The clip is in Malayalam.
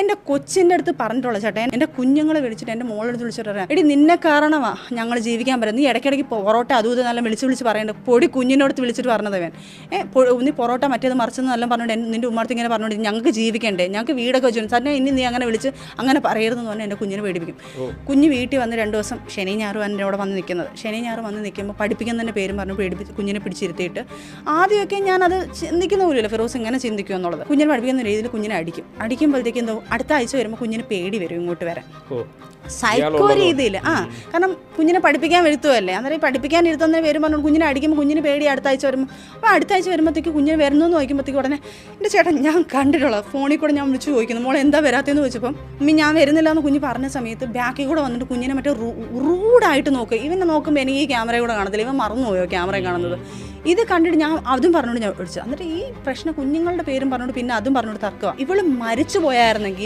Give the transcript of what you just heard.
എൻ്റെ കൊച്ചിൻ്റെ അടുത്ത് പറഞ്ഞിട്ടുള്ള ചേട്ടാ, എൻ്റെ കുഞ്ഞുങ്ങളെ വിളിച്ചിട്ട് എൻ്റെ മോളെടുത്ത് വിളിച്ചിട്ട് പറയാം, എടി നിന്നെ കാരണമാണ് ഞങ്ങൾ ജീവിക്കാൻ പറ്റും, നീ ഇടയ്ക്കിടയ്ക്ക് പൊറോട്ട അതും ഇത് നല്ല വിളിച്ച് പറയേണ്ടത്, പൊടി കുഞ്ഞിനോടത്ത് വിളിച്ചിട്ട് പറഞ്ഞത് അവൻ നീ പൊറോട്ട മറ്റേത് മറിച്ചെന്ന് നല്ല പറഞ്ഞുകൊണ്ട് നിൻ്റെ ഉമ്മർത്ത് ഇങ്ങനെ പറഞ്ഞുകൊണ്ട് ഞങ്ങൾക്ക് ജീവിക്കണ്ടേ, ഞങ്ങൾക്ക് വീടൊക്കെ വെച്ചു സാറിനെ ഇനി നീ അങ്ങനെ വിളിച്ച് അങ്ങനെ പറയരുതെന്ന് പറഞ്ഞാൽ എൻ്റെ കുഞ്ഞിനെ പേടിപ്പിക്കും. കുഞ്ഞ് വീട്ടിൽ വന്ന് 2 ദിവസം ശനി ഞായറും എൻ്റെ അവിടെ വന്ന് നിൽക്കുന്നത്. ശനി ഞായറും വന്ന് നിൽക്കുമ്പോൾ പഠിപ്പിക്കാൻ തന്നെ പേരും പറഞ്ഞ് കുഞ്ഞിനെ പിടിച്ചിരുത്തിയിട്ട് ആദ്യമൊക്കെ ഞാനത് ചിന്തിക്കുന്ന പോലുമില്ല ഫിറോസ് ഇങ്ങനെ ചിന്തിക്കും എന്നുള്ളത്. കുഞ്ഞിനെ പഠിപ്പിക്കുന്ന രീതിയിൽ കുഞ്ഞിനെ അടിക്കുമ്പോഴത്തേക്കും എന്തോ അടുത്ത ആഴ്ച വരുമ്പോൾ കുഞ്ഞിന് പേടി വരും ഇങ്ങോട്ട് വരാൻ, സൈക്കോ രീതിയിൽ. കാരണം കുഞ്ഞിനെ പഠിപ്പിക്കാൻ വരുത്തുമല്ലേ, അന്നേരം പഠിപ്പിക്കാൻ ഇരുത്തുന്ന പേരും പറഞ്ഞു കുഞ്ഞിനെ അടിക്കുമ്പോൾ കുഞ്ഞിന് പേടി അടുത്ത ആഴ്ച വരുമ്പോൾ. അപ്പോൾ അടുത്ത ആഴ്ച വരുമ്പോഴത്തേക്ക് കുഞ്ഞിന് വരുന്നു എന്ന് ചോദിക്കുമ്പോഴത്തേക്ക് ഉടനെ എൻ്റെ ചേട്ടൻ ഞാൻ കണ്ടിട്ടുള്ള ഫോണിൽ കൂടെ ഞാൻ വിളിച്ച് ചോദിക്കുന്നു, മോളെ എന്താ വരാത്തതെന്ന് ചോദിച്ചപ്പം ഞാൻ വരുന്നില്ല എന്ന് കുഞ്ഞ് പറഞ്ഞ സമയത്ത് ബാക്കിൽ കൂടെ വന്നിട്ട് കുഞ്ഞിനെ മറ്റേ റൂഡായിട്ട് നോക്കുക. ഇവനെ നോക്കുമ്പോൾ എനിക്ക് ഈ ക്യാമറ കൂടെ കാണത്തില്ല, ഇവൻ മറന്നു പോയോ ക്യാമറ കാണുന്നത്. ഇത് കണ്ടിട്ട് ഞാൻ അതും പറഞ്ഞുകൊണ്ട് ഞാൻ വിളിച്ചു. എന്നിട്ട് ഈ പ്രശ്നം കുഞ്ഞുങ്ങളുടെ പേരും പറഞ്ഞുകൊണ്ട് പിന്നെ അതും പറഞ്ഞുകൊണ്ട് തർക്കുക. ഇവള് മരിച്ചു പോയായിരുന്നെങ്കിൽ